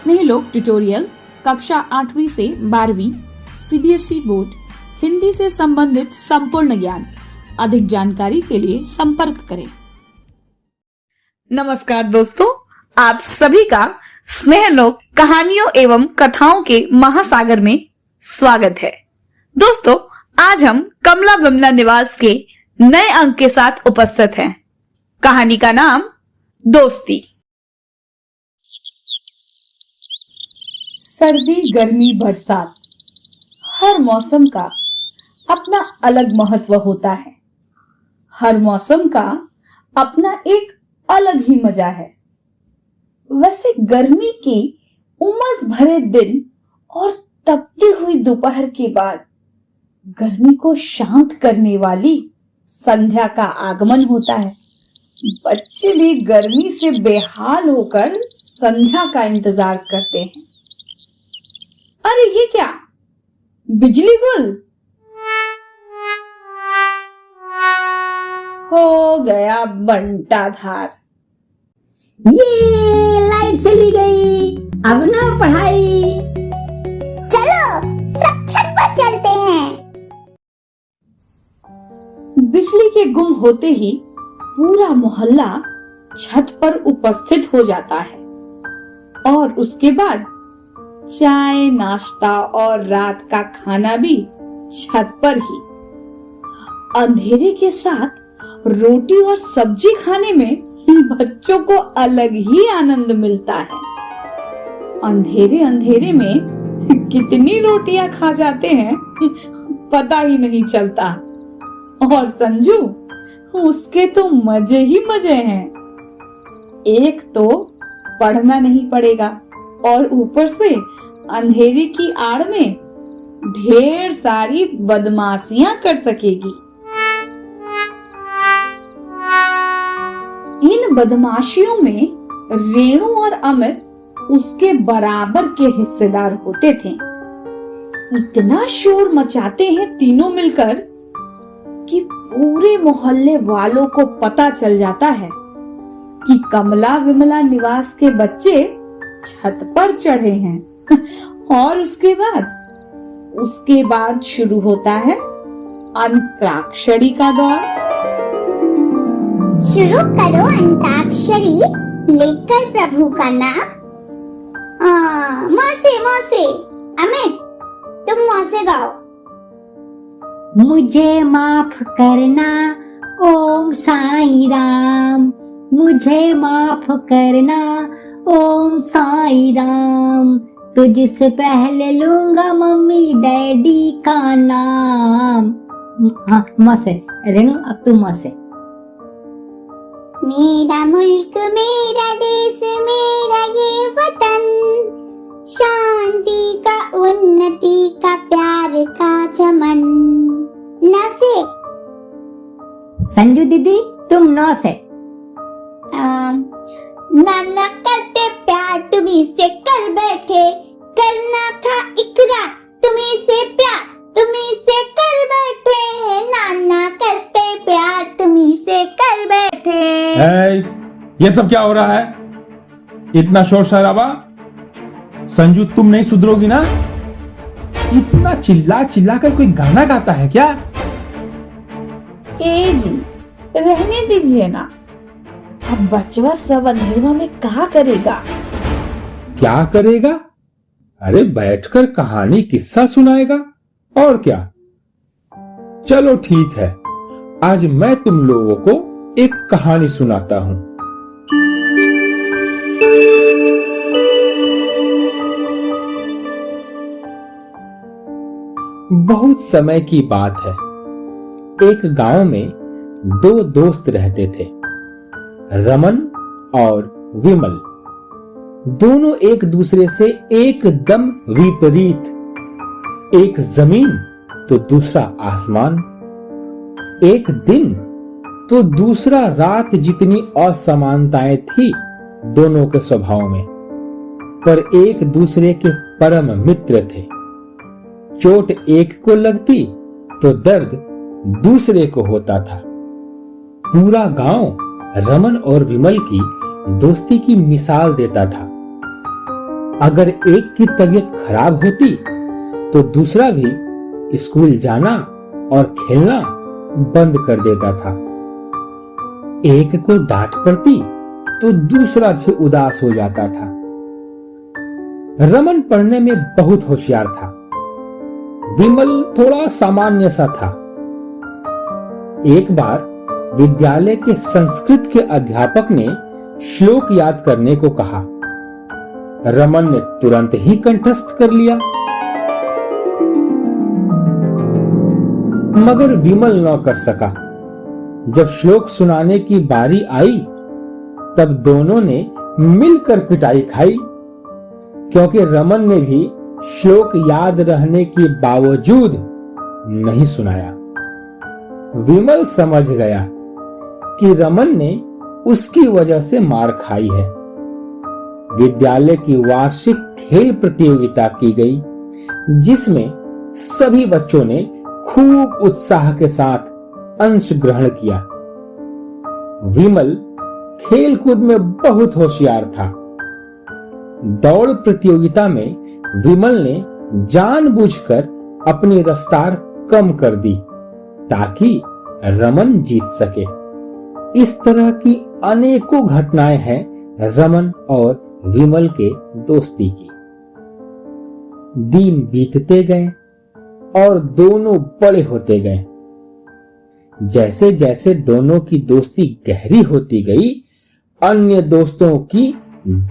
स्नेहलोक tutorial कक्षा 8वीं से 12वीं सीबीएसई बोर्ड हिंदी से संबंधित संपूर्ण ज्ञान। अधिक जानकारी के लिए संपर्क करें। नमस्कार दोस्तों, आप सभी का स्नेहलोक कहानियों एवं कथाओं के महासागर में स्वागत है। दोस्तों, आज हम कमला विमला निवास के नए अंक के साथ उपस्थित हैं। कहानी का नाम दोस्ती। सर्दी, गर्मी, बरसात, हर मौसम का अपना अलग महत्व होता है। हर मौसम का अपना एक अलग ही मजा है। वैसे गर्मी की उमस भरे दिन और तपती हुई दोपहर के बाद गर्मी को शांत करने वाली संध्या का आगमन होता है। बच्चे भी गर्मी से बेहाल होकर संध्या का इंतजार करते हैं। अरे ये क्या, बिजली गुल हो गया बंटाधार। ये लाइट चली गई, अब ना पढ़ाई। चलो सब छत पर चलते हैं। बिजली के गुम होते ही पूरा मोहल्ला छत पर उपस्थित हो जाता है और उसके बाद चाय, नाश्ता और रात का खाना भी छत पर ही। अंधेरे के साथ रोटी और सब्जी खाने में बच्चों को अलग ही आनंद मिलता है। अंधेरे अंधेरे में कितनी रोटियां खा जाते हैं पता ही नहीं चलता। और संजू, उसके तो मजे ही मजे हैं। एक तो पढ़ना नहीं पड़ेगा और ऊपर से अंधेरे की आड़ में ढेर सारी बदमाशियां कर सकेगी। इन बदमाशियों में रेणु और अमित उसके बराबर के हिस्सेदार होते थे। इतना शोर मचाते हैं तीनों मिलकर कि पूरे मोहल्ले वालों को पता चल जाता है कि कमला विमला निवास के बच्चे छत पर चढ़े हैं। और उसके बाद शुरू होता है अंताक्षरी का दौर। शुरू करो अंताक्षरी, लेकर प्रभु का नाम। मौसे अमित, तुम मौसे गाओ। मुझे माफ करना ओम साईं राम, मुझे माफ करना ओम साईं राम, तुझसे पहले लूंगा मम्मी डैडी का नाम। हाँ, मौसे रेणु, अब तुम मौसे। मेरा मुल्क, मेरा देश, मेरा ये वतन, शांति का, उन्नति का, प्यार का चमन। नसे। संजू दीदी, तुम नौ से। नाना करते प्यार, तुम्ही से कर बैठे, करना था इकरार, तुम्ही से प्यार, तुम्ही से कर बैठे, नाना करते प्यार, तुम्ही से कर बैठे। ये सब क्या हो रहा है? इतना शोर शराबा। संजू, तुम नहीं सुधरोगी ना? इतना चिल्ला चिल्ला कर कोई गाना गाता है क्या? ए जी, रहने दीजिए ना। अब बचवा सब अंधेरे में क्या करेगा? क्या करेगा? अरे बैठकर कहानी किस्सा सुनाएगा और क्या। चलो ठीक है, आज मैं तुम लोगों को एक कहानी सुनाता हूं। बहुत समय की बात है। एक गांव में दो दोस्त रहते थे, रमन और विमल। दोनों एक दूसरे से एकदम विपरीत, एक जमीन तो दूसरा आसमान, एक दिन तो दूसरा रात जितनी असमानताएं थी दोनों के स्वभाव में, पर एक दूसरे के परम मित्र थे। चोट एक को लगती तो दर्द दूसरे को होता था। पूरा गांव रमन और विमल की दोस्ती की मिसाल देता था। अगर एक की तबीयत खराब होती तो दूसरा भी स्कूल जाना और खेलना बंद कर देता था। एक को डांट पड़ती तो दूसरा भी उदास हो जाता था। रमन पढ़ने में बहुत होशियार था। विमल थोड़ा सामान्य सा था। एक बार विद्यालय के संस्कृत के अध्यापक ने श्लोक याद करने को कहा। रमन ने तुरंत ही कंठस्थ कर लिया, मगर विमल न कर सका। जब श्लोक सुनाने की बारी आई तब दोनों ने मिलकर पिटाई खाई, क्योंकि रमन ने भी श्लोक याद रहने के बावजूद नहीं सुनाया। विमल समझ गया कि रमन ने उसकी वजह से मार खाई है। विद्यालय की वार्षिक खेल प्रतियोगिता की गई, जिसमें सभी बच्चों ने खूब उत्साह के साथ अंश ग्रहण किया। विमल खेलकूद में बहुत होशियार था। दौड़ प्रतियोगिता में विमल ने जानबूझकर अपनी रफ्तार कम कर दी ताकि रमन जीत सके। इस तरह की अनेकों घटनाएं हैं रमन और विमल के दोस्ती की। दिन बीतते गए और दोनों बड़े होते गए। जैसे जैसे दोनों की दोस्ती गहरी होती गई, अन्य दोस्तों की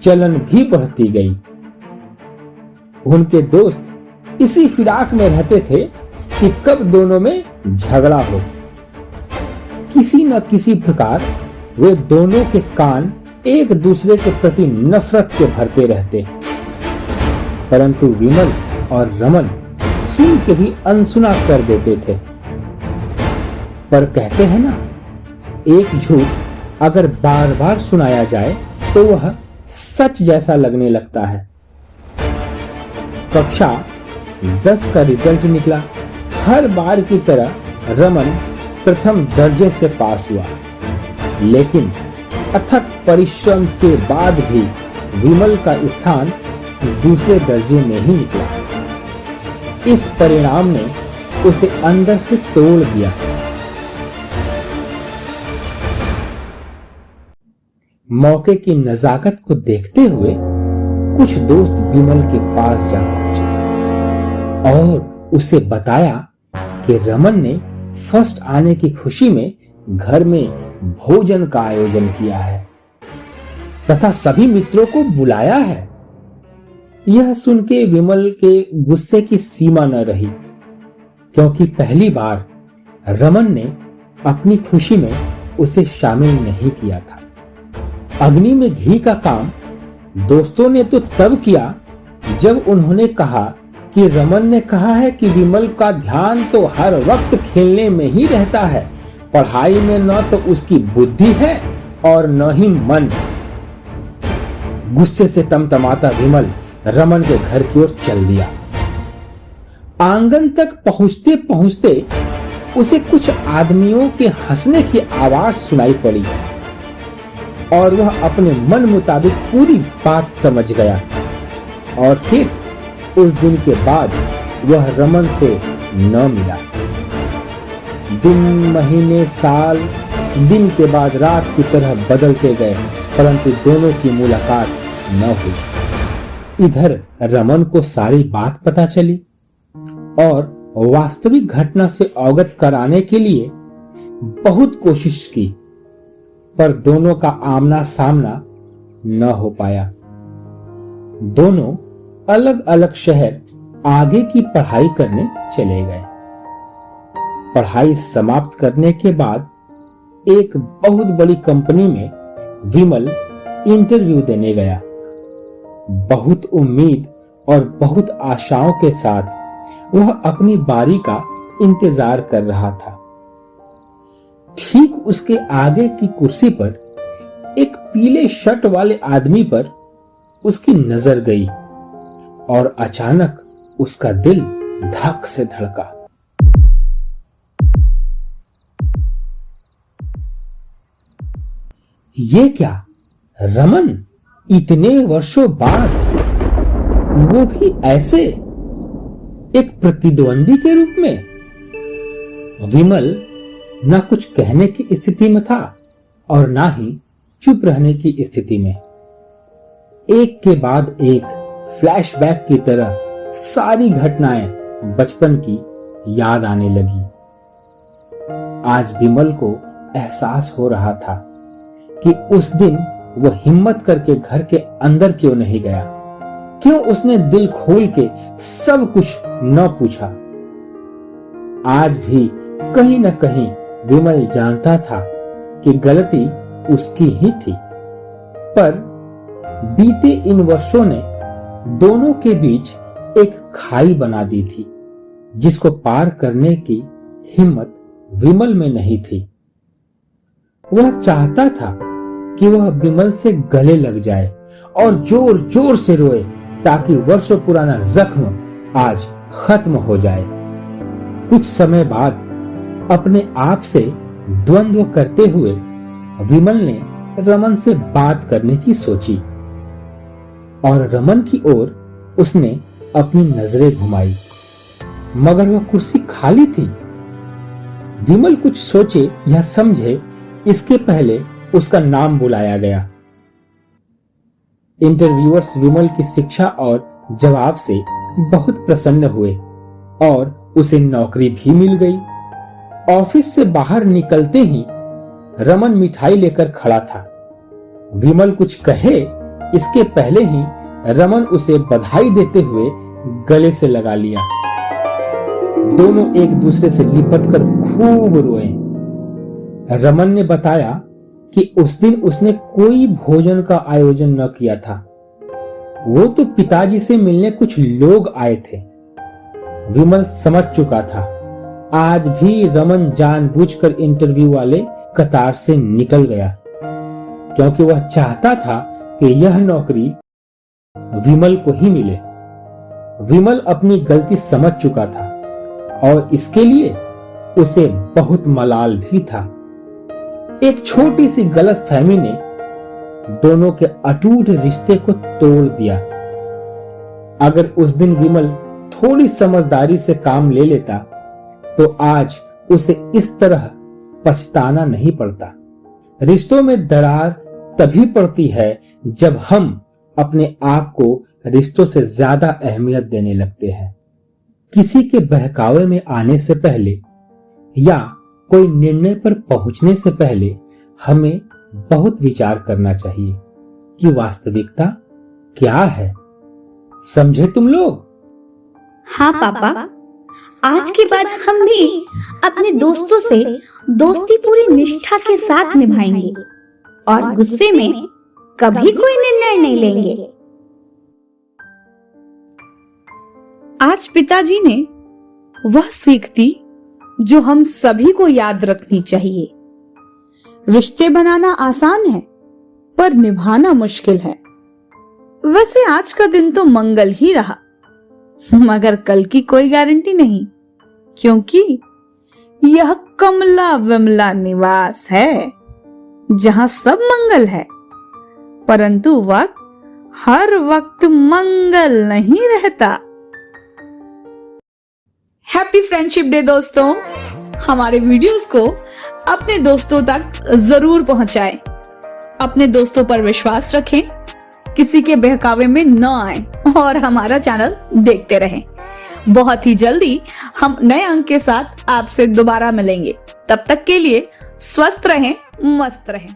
जलन भी बढ़ती गई। उनके दोस्त इसी फिराक में रहते थे कि कब दोनों में झगड़ा हो। किसी न किसी प्रकार वे दोनों के कान एक दूसरे के प्रति नफरत के भरते रहते, परंतु विमल और रमन सुन के भी अनसुना कर देते थे। पर कहते हैं ना, एक झूठ अगर बार बार सुनाया जाए तो वह सच जैसा लगने लगता है। कक्षा 10 का रिजल्ट निकला। हर बार की तरह रमन प्रथम दर्जे से पास हुआ, लेकिन अथक परिश्रम के बाद भी विमल का स्थान दूसरे दर्जे में ही निकला। इस परिणाम ने उसे अंदर से तोड़ दिया। मौके की नजाकत को देखते हुए कुछ दोस्त विमल के पास जा पहुंचे और उसे बताया कि रमन ने फर्स्ट आने की खुशी में घर में भोजन का आयोजन किया है तथा सभी मित्रों को बुलाया है। यह सुन के विमल के गुस्से की सीमा न रही, क्योंकि पहली बार रमन ने अपनी खुशी में उसे शामिल नहीं किया था। अग्नि में घी का काम दोस्तों ने तो तब किया जब उन्होंने कहा कि रमन ने कहा है कि विमल का ध्यान तो हर वक्त खेलने में ही रहता है, पढ़ाई में न तो उसकी बुद्धि है और न ही मन। गुस्से से तमतमाता विमल रमन के घर की ओर चल दिया। आंगन तक पहुंचते पहुंचते उसे कुछ आदमियों के हंसने की आवाज सुनाई पड़ी और वह अपने मन मुताबिक पूरी बात समझ गया। और फिर उस दिन के बाद वह रमन से न मिला। दिन, महीने, साल दिन के बाद रात की तरह बदलते गए, परंतु दोनों की मुलाकात न हुई। इधर रमन को सारी बात पता चली और वास्तविक घटना से अवगत कराने के लिए बहुत कोशिश की, पर दोनों का आमना सामना न हो पाया। दोनों अलग अलग शहर आगे की पढ़ाई करने चले गए। पढ़ाई समाप्त करने के बाद एक बहुत बड़ी कंपनी में विमल इंटरव्यू देने गया। बहुत उम्मीद और बहुत आशाओं के साथ वह अपनी बारी का इंतजार कर रहा था। ठीक उसके आगे की कुर्सी पर एक पीले शर्ट वाले आदमी पर उसकी नजर गई और अचानक उसका दिल धक से धड़का। ये क्या, रमन? इतने वर्षों बाद वो भी ऐसे, एक प्रतिद्वंदी के रूप में। विमल न कुछ कहने की स्थिति में था और ना ही चुप रहने की स्थिति में। एक के बाद एक फ्लैशबैक की तरह सारी घटनाएं बचपन की याद आने लगी। आज विमल को एहसास हो रहा था कि उस दिन वह हिम्मत करके घर के अंदर क्यों नहीं गया, क्यों उसने दिल खोल के सब कुछ न पूछा। आज भी कहीं न कहीं विमल जानता था कि गलती उसकी ही थी, पर बीते इन वर्षों ने दोनों के बीच एक खाई बना दी थी, जिसको पार करने की हिम्मत विमल में नहीं थी। वह चाहता था कि वह विमल से गले लग जाए और जोर जोर से रोए, ताकि वर्षों पुराना जख्म आज खत्म हो जाए। कुछ समय बाद अपने आप से द्वंद्व करते हुए विमल ने रमन से बात करने की सोची और रमन की ओर उसने अपनी नजरें घुमाई, मगर वह कुर्सी खाली थी। विमल कुछ सोचे या समझे इसके पहले उसका नाम बुलाया गया। इंटरव्यूअर्स विमल की शिक्षा और जवाब से बहुत प्रसन्न हुए और उसे नौकरी भी मिल गई। ऑफिस से बाहर निकलते ही रमन मिठाई लेकर खड़ा था। विमल कुछ कहे इसके पहले ही रमन उसे बधाई देते हुए गले से लगा लिया। दोनों एक दूसरे से लिपटकर खूब रोए। रमन ने बताया कि उस दिन उसने कोई भोजन का आयोजन न किया था। वो तो पिताजी से मिलने कुछ लोग आए थे। विमल समझ चुका था आज भी रमन जानबूझकर इंटरव्यू वाले कतार से निकल गया, क्योंकि वह चाहता था कि यह नौकरी विमल को ही मिले। विमल अपनी गलती समझ चुका था और इसके लिए उसे बहुत मलाल भी था। एक छोटी सी गलतफहमी ने दोनों के अटूट रिश्ते को तोड़ दिया। अगर उस दिन विमल थोड़ी समझदारी से काम ले लेता तो आज उसे इस तरह पछताना नहीं पड़ता। रिश्तों में दरार तभी पड़ती है जब हम अपने आप को रिश्तों से ज्यादा अहमियत देने लगते हैं। किसी के बहकावे में आने से पहले या कोई निर्णय पर पहुंचने से पहले हमें बहुत विचार करना चाहिए कि वास्तविकता क्या है। समझे तुम लोग? हाँ पापा, आज के बाद हम भी अपने दोस्तों से दोस्ती पूरी निष्ठा के साथ निभाएंगे और गुस्से में कभी कोई निर्णय नहीं लेंगे। आज पिताजी ने वह सीख दी जो हम सभी को याद रखनी चाहिए। रिश्ते बनाना आसान है पर निभाना मुश्किल है। वैसे आज का दिन तो मंगल ही रहा, मगर कल की कोई गारंटी नहीं, क्योंकि यह कमला विमला निवास है जहां सब मंगल है, परंतु वक्त हर वक्त मंगल नहीं रहता। हैप्पी फ्रेंडशिप डे दोस्तों। हमारे वीडियोस को अपने दोस्तों तक जरूर पहुंचाएं। अपने दोस्तों पर विश्वास रखें, किसी के बहकावे में न आए और हमारा चैनल देखते रहें। बहुत ही जल्दी हम नए अंक के साथ आपसे दोबारा मिलेंगे। तब तक के लिए स्वस्थ रहें, मस्त रहें।